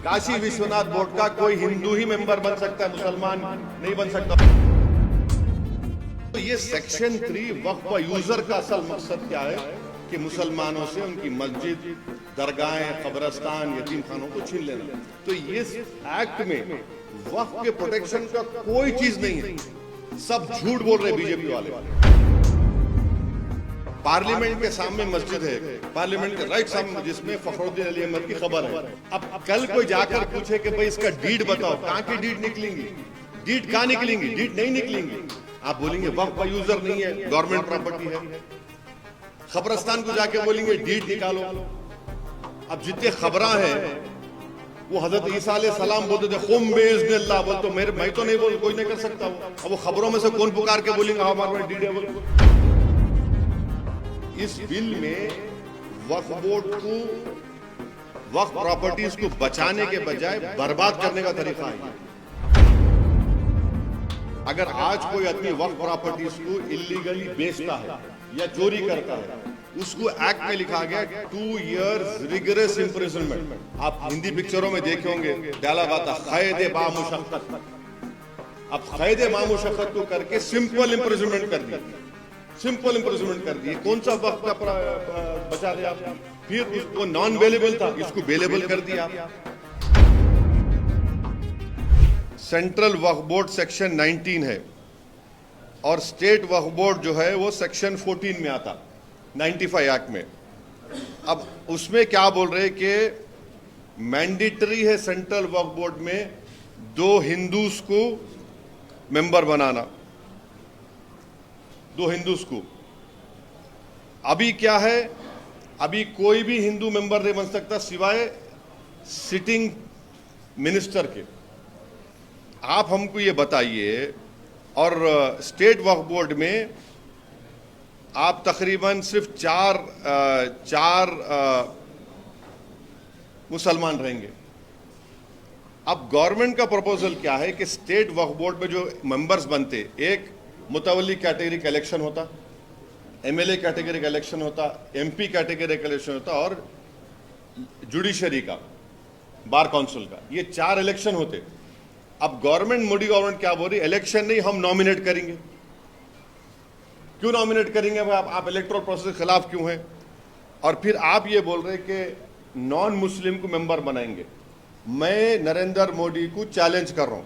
Kashi Vishwanath board का कोई हिंदू ही member बन सकता है, मुसलमान नहीं बन सकता। तो ये सेक्शन 3 वक्फ यूजर का असल मकसद क्या है कि मुसलमानों से उनकी मस्जिद, दरगाहें, कब्रस्तान, यतीम खानों को छीन लेना। तो ये एक्ट में वक्फ के प्रोटेक्शन का कोई चीज नहीं है, सब झूठ बोल रहे बीजेपी वाले। पार्लियामेंट के सामने मस्जिद है, पार्लियामेंट के राइट सामने, जिसमें फखरुद्दीन अली अहमद की खबर है। अब कल कोई जाकर पूछे कि भाई इसका डीड बताओ, कहां की डीड निकलेंगी? डीड कहां निकलेंगी? डीड नहीं निकलेंगी। आप बोलेंगे वक्फ यूजर नहीं है, गवर्नमेंट प्रॉपर्टी है। खबरस्तान को जाके बोलेंगे डीड निकालो। अब जितने खबरा हैं वो हजरत ईसा अलैहिस्सलाम बोलते थे खुम बिइज़्निल्लाह, बोल तो मैं तो नहीं बोल, कोई नहीं कर सकता। अब वो खबरों में से कौन पुकार के बोलेंगे हमारे डीड है बोल। इस बिल में वक्फ बोर्ड को, वक्फ प्रॉपर्टीज को बचाने के बजाय बर्बाद करने का तरीका है। अगर आज कोई आदमी वक्फ प्रॉपर्टीज को इलीगली बेचता है या चोरी करता है, उसको एक्ट में लिखा गया 2 years रिगरस इम्प्रिजनमेंट। आप हिंदी पिक्चरों में देखे होंगे, डाला बाता क़ैद बामुशक्क़त। अब क़ैद बामुशक्क़त को करके सिंपल इम्प्रिजनमेंट कर दिया, सिंपल इम्प्रिजनमेंट कर दिए। कौन सा वक्त का बचा दिया? फिर उसको नॉन बेलेबल था, इसको बेलेबल कर दिया। सेंट्रल वक्फ बोर्ड सेक्शन 19 है और स्टेट वक्फ बोर्ड जो है वो सेक्शन 14 में आता, 95 एक्ट में। अब उसमें क्या बोल रहे कि मैंडेटरी है सेंट्रल वक्फ बोर्ड में 2 हिंदूज को मेंबर बनाना, 2 हिंदूज को। अभी क्या है, अभी कोई भी हिंदू मेंबर नहीं बन सकता सिवाय सिटिंग मिनिस्टर के। आप हमको ये बताइए, और स्टेट वक्फ बोर्ड में आप तकरीबन सिर्फ चार मुसलमान रहेंगे। अब गवर्नमेंट का प्रपोजल क्या है कि स्टेट वक्फ बोर्ड में जो मेंबर्स बनते, एक मुतवल्ली कैटेगरी का इलेक्शन होता, एमएलए कैटेगरी का इलेक्शन होता, एमपी कैटेगरी का इलेक्शन होता और जुडिशरी का, बार काउंसिल का, ये 4 इलेक्शन होते। अब गवर्नमेंट, मोदी गवर्नमेंट क्या बोल रही, इलेक्शन नहीं, हम नॉमिनेट करेंगे। क्यों नॉमिनेट करेंगे? आप इलेक्टोरल प्रोसेस के खिलाफ क्यों हैं? और फिर आप ये बोल रहे कि नॉन मुस्लिम को मेंबर बनाएंगे। मैं नरेंद्र मोदी को चैलेंज कर रहा हूं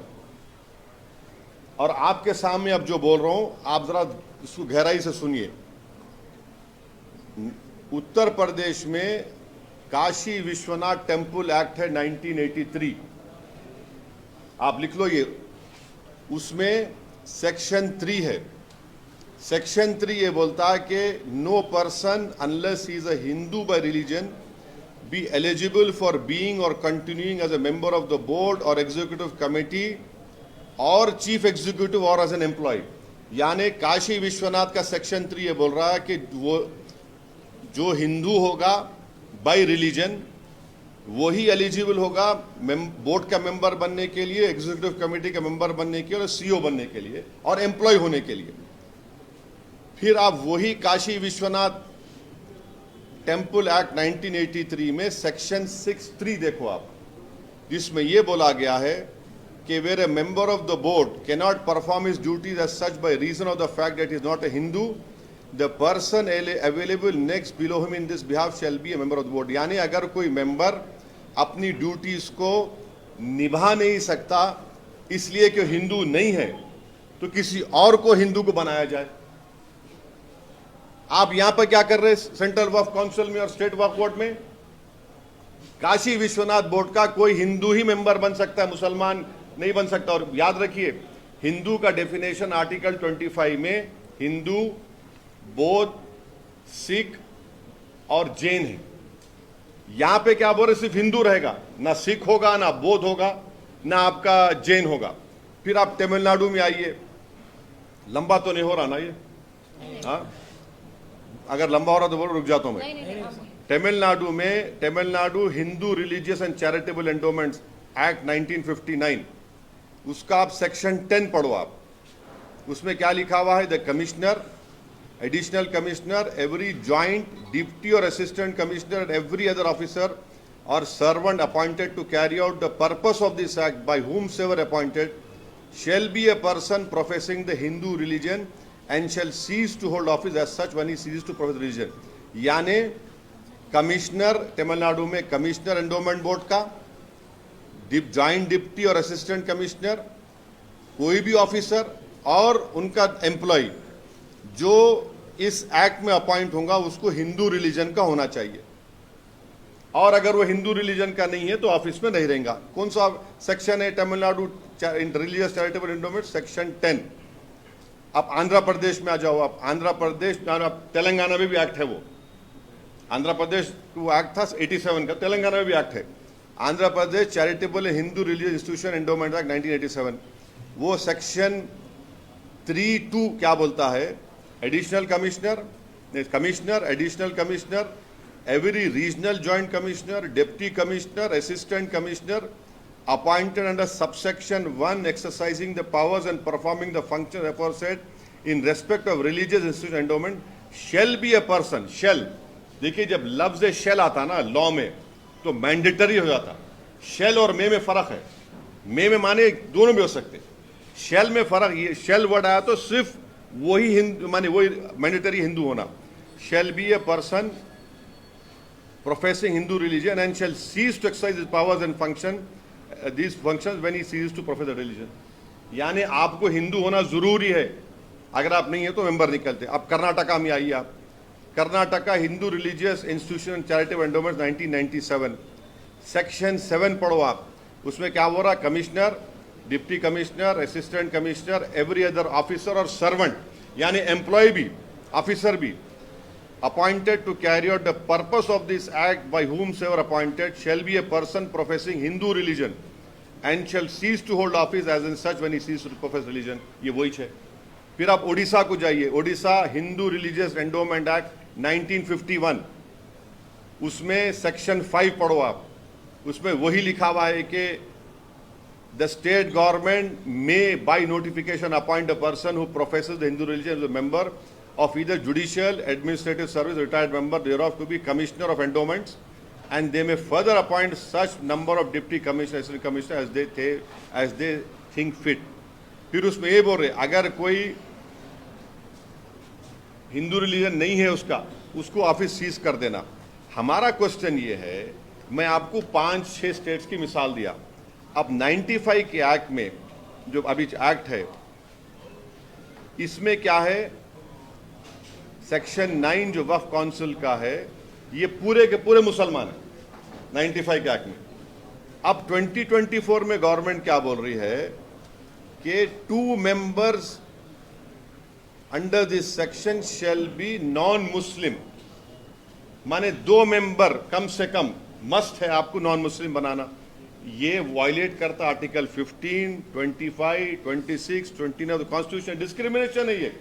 और आपके सामने अब जो बोल रहा हूं, आप जरा इसको गहराई से सुनिए। उत्तर प्रदेश में काशी विश्वनाथ टेम्पल एक्ट है 1983, आप लिख लो ये। उसमें सेक्शन 3 है। सेक्शन 3 ये बोलता है कि no person unless he is a Hindu by religion be eligible for being or continuing as a member of the board or executive committee or chief executive or as an employee. यानी काशी विश्वनाथ का section 3 ये बोल रहा है कि वो जो हिंदू होगा बाय रिलीजन वही एलिजिबल होगा बोर्ड का मेंबर बनने के लिए, एग्जीक्यूटिव कमेटी का मेंबर बनने के लिए और सीईओ बनने के लिए और एम्प्लॉय होने के लिए। फिर आप वही काशी विश्वनाथ टेम्पल एक्ट 1983 में सेक्शन 6(3) देखो आप, जिसमें यह बोला गया है कि where a member of the board can not perform his duties as such by reason of the fact that is not a Hindu, the person available next below him in this behalf shall be a member of the board. यानी अगर कोई member अपनी duties को निभा नहीं सकता इसलिए कि हिंदू नहीं है, तो किसी और को हिंदू को बनाया जाए। आप यहां पर क्या कर रहे हैं सेंट्रल वक्फ काउंसिल में और स्टेट वक्फ बोर्ड में? काशी विश्वनाथ बोर्ड का कोई हिंदू ही मेंबर बन सकता है, मुसलमान नहीं बन सकता। और याद रखिए, हिंदू का डेफिनेशन आर्टिकल 25 में हिंदू, बौद्ध, सिख और जैन है। यहां पे क्या बोल रहे, सिर्फ हिंदू रहेगा, ना सिख होगा, ना बौद्ध होगा, ना आपका जैन होगा। फिर आप तमिलनाडु में आइए, लंबा तो नहीं हो रहा ना ये? हाँ, अगर लंबा हो रहा तो बोलो, रुक जाता हूं मैं। तमिलनाडु में Tamil Nadu Hindu religious and charitable endowments act 1959, उसका आप सेक्शन 10 पढ़ो आप। उसमें क्या लिखा हुआ है, the commissioner, additional commissioner, every joint deputy or assistant commissioner and every other officer or servant appointed to carry out the purpose of this act by whomsoever appointed shall be a person professing the Hindu religion and shall cease to hold office as such when he ceases to profess religion. यानी commissioner, Tamil Nadu में commissioner endowment board का, joint deputy और assistant commissioner, कोई भी officer और उनका employ जो इस एक्ट में अपॉइंट होगा उसको हिंदू रिलीजन का होना चाहिए, और अगर वो हिंदू रिलीजन का नहीं है तो ऑफिस में नहीं रहेगा। कौन सा सेक्शन है Tamil Nadu religious charitable endowment? Section 10। आप आंध्र प्रदेश में आ जाओ, आप आंध्र प्रदेश, तेलंगाना में भी एक्ट है वो। आंध्र प्रदेश को एक्ट था 87 का, तेलंगाना में भी एक्ट है। Andhra Pradesh charitable Hindu religious institution endowment act 1987, वो सेक्शन 3(2) क्या बोलता है? Additional commissioner, additional commissioner, every regional joint commissioner, deputy commissioner, assistant commissioner appointed under subsection 1 exercising the powers and performing the functions aforesaid in respect of religious institution endowment shall be a person, shall, देखिए जब लफ्ज shall आता ना law में तो mandatory हो जाता। shall और में फर्क है। में माने दोनों भी हो सकते, shall में फर्क, ये shall वर्ड आया तो सिर्फ वही हिंदू माने वही मैंडेटरी हिंदू होना। shall be a person professing Hindu religion and shall cease to exercise his powers and function these functions when he ceases to profess the religion। यानी आपको हिंदू होना जरूरी है, अगर आप नहीं है तो मेंबर निकलते। अब कर्नाटका में आइए, आप Karnataka Hindu religious institution charitable endowment 1997 section 7 पढ़ो आप, उसमें क्या हो रहा? Commissioner, deputy commissioner, assistant commissioner, every other officer और सर्वेंट यानी एम्प्लॉय भी, ऑफिसर भी, appointed to carry out the purpose of this act by whomsoever appointed shall be a person professing Hindu religion and shall cease to hold office as in such when he ceases to profess religion। ये वही है। फिर आप ओडिशा को जाइए, Odisha Hindu religious endowment act 1951, उसमें section 5 पढ़ो आप, उसमें वही लिखा हुआ है कि the state government may by notification appoint a person who professes the Hindu religion as a member of either judicial, administrative service, retired member thereof to be commissioner of endowments, and they may further appoint such number of deputy commissioners, assistant commissioners as they think fit। फिर उसमें ये बोल रहे अगर कोई Hindu religion नहीं है उसको ऑफिस सीज कर देना। हमारा क्वेश्चन ये है, मैं आपको 5-6 स्टेट्स की मिसाल दिया। अब 95 के एक्ट में जो अभी एक्ट है, इसमें क्या है? सेक्शन 9 जो वक्फ काउंसिल का है, ये पूरे के पूरे मुसलमान है 95 के एक्ट में। अब 2024 में गवर्नमेंट क्या बोल रही है कि 2 members under this section shall be non Muslim, माने 2 मेंबर कम से कम मस्ट है आपको नॉन मुस्लिम बनाना। ये वायलेट करता आर्टिकल 15, 25, 26, 29 कॉन्स्टिट्यूशन। डिस्क्रिमिनेशन है, ये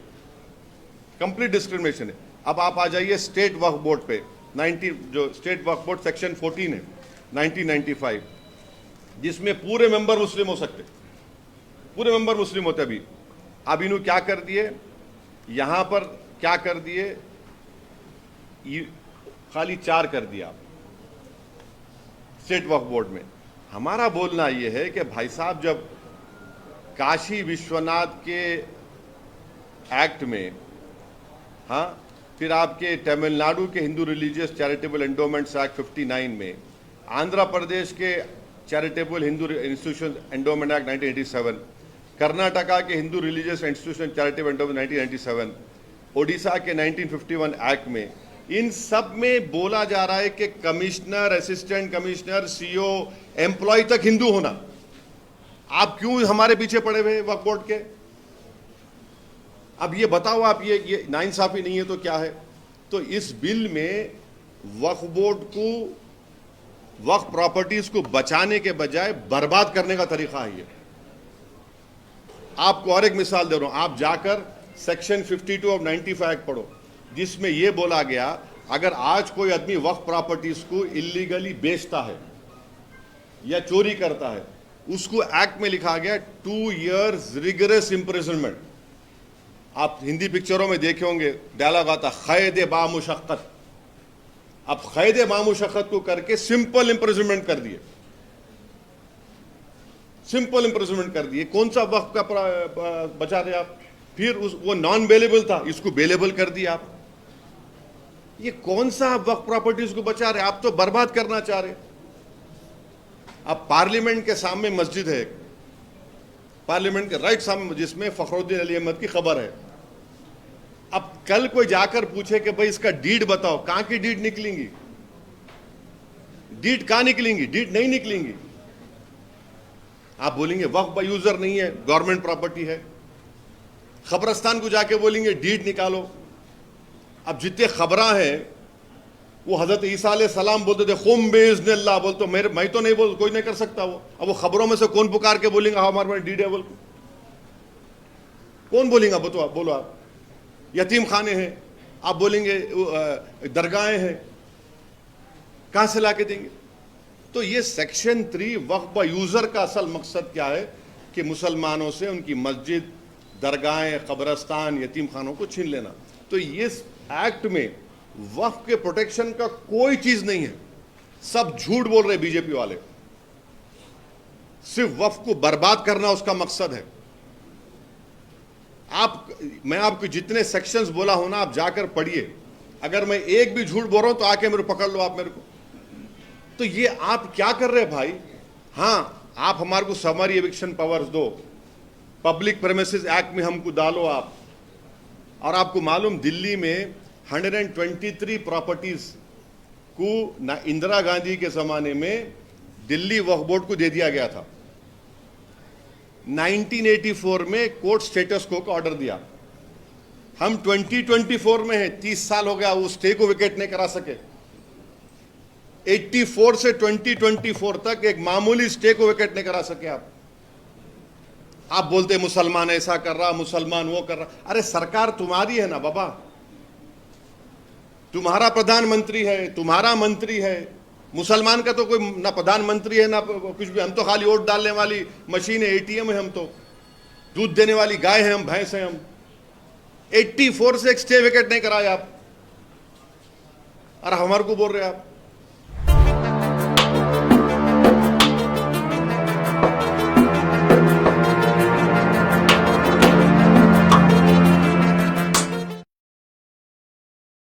कंप्लीट डिस्क्रिमिनेशन है। अब आप आ जाइए स्टेट वक्फ बोर्ड पे, 90 जो स्टेट वक्फ बोर्ड सेक्शन 14 है 1995, जिसमें पूरे मेंबर मुस्लिम हो सकते, पूरे मेंबर मुस्लिम होते। अभी इन्होंने क्या कर दिए, यहां पर क्या कर दिए, खाली 4 कर दिया स्टेट वक्फ बोर्ड में। हमारा बोलना यह है कि भाई साहब, जब काशी विश्वनाथ के एक्ट में, हाँ, फिर आपके तमिलनाडु के Hindu religious charitable endowments act 59 में, आंध्र प्रदेश के charitable Hindu institution endowment act 1987, Karnataka के Hindu religious institution charitable endowment 1997, Odisha के 1951 एक्ट में, इन सब में बोला जा रहा है कि commissioner, assistant commissioner, CO, employ तक हिंदू होना। आप क्यों हमारे पीछे पड़े हुए वक्फ बोर्ड के? अब ये बताओ आप, ये नाइंसाफी नहीं है तो क्या है? तो इस बिल में वक्फ बोर्ड को, वक्फ प्रॉपर्टीज को बचाने के बजाय बर्बाद करने का तरीका है ये। आपको और एक मिसाल दे रहा हूं, आप जाकर सेक्शन 52 ऑफ 95 एक्ट पढ़ो, जिसमें यह बोला गया अगर आज कोई आदमी वक्फ प्रॉपर्टीज को इलीगली बेचता है या चोरी करता है, उसको एक्ट में लिखा गया 2 years रिगरस इंप्रिजनमेंट। आप हिंदी पिक्चरों में देखे होंगे, डायलॉग आता खैद बामुशक्कत, अब कैद मामुशक्कत को करके सिंपल इम्प्रिजनमेंट कर दिए, सिंपल इम्प्रिजनमेंट कर दिए। कौन सा वक्त का बचा रहे आप? फिर वो नॉन बेलेबल था, इसको बेलेबल कर दिया आप। ये कौन सा वक्त प्रॉपर्टीज को बचा रहे? आप तो बर्बाद करना चाह रहे। अब पार्लियामेंट के सामने मस्जिद है, पार्लियामेंट के राइट सामने, जिसमें फखरुद्दीन अली अहमद की खबर है। अब कल कोई जाकर पूछे कि भाई इसका डीड बताओ, कहां की डीड निकलेंगी? डीड कहां निकलेंगी? डीड नहीं निकलेंगी। आप बोलेंगे वक्फ बाय यूजर नहीं है, गवर्नमेंट प्रॉपर्टी है। खबरस्तान को जाके बोलेंगे डीड निकालो। अब जितने खबरां हैं वो हजरत ईसा अलैहिस्सलाम बोलते थे खुम बिइज़्निल्लाह, बोल तो मैं तो नहीं बोल, कोई नहीं कर सकता वो। अब वो खबरों में से कौन पुकार के बोलेंगे हाँ हमारे पास डीड है? बोल कौन बोलेगा? बोलो आप। यतीम खाने हैं, आप बोलेंगे दरगाहें हैं, कहां से लाके देंगे? तो ये सेक्शन 3 वक्फ बाय यूजर का असल मकसद क्या है कि मुसलमानों से उनकी मस्जिद, दरगाहें, कब्रस्तान, यतीम खानों को छीन लेना। तो ये एक्ट में वक्फ के प्रोटेक्शन का कोई चीज नहीं है। सब झूठ बोल रहे बीजेपी वाले। सिर्फ वक्फ को बर्बाद करना उसका मकसद है। मैं आपको जितने सेक्शंस बोला हूं ना, आप जाकर पढ़िए। अगर मैं एक भी झूठ बोल रहा हूं तो आके मेरे पकड़ लो आप मेरे को। तो ये आप क्या कर रहे हैं भाई? हां, आप हमारे को समरी एविक्शन पावर्स दो, पब्लिक प्रेमिसेस एक्ट में हमको डालो आप। और आपको मालूम दिल्ली में 123 प्रॉपर्टीज को ना इंदिरा गांधी के जमाने में दिल्ली वक्फ बोर्ड को दे दिया गया था। 1984 में कोर्ट स्टेटस को का ऑर्डर दिया। हम 2024 में हैं, 30 साल हो गया, वो स्टे को विकेट नहीं करा सके। 84 से 2024 तक एक मामूली स्टे को विकेट नहीं करा सके आप बोलते मुसलमान ऐसा कर रहा, मुसलमान वो कर रहा। अरे सरकार तुम्हारी है ना बाबा, तुम्हारा प्रधानमंत्री है, तुम्हारा मंत्री है। मुसलमान का तो कोई ना प्रधानमंत्री है ना कुछ भी। हम तो खाली वोट डालने वाली मशीन है, एटीएम है। हम तो दूध देने वाली गाय है, हम भैंस हैं। हम 84 से एक स्टे विकेट नहीं कराए आप, और हमारे को बोल रहे आप।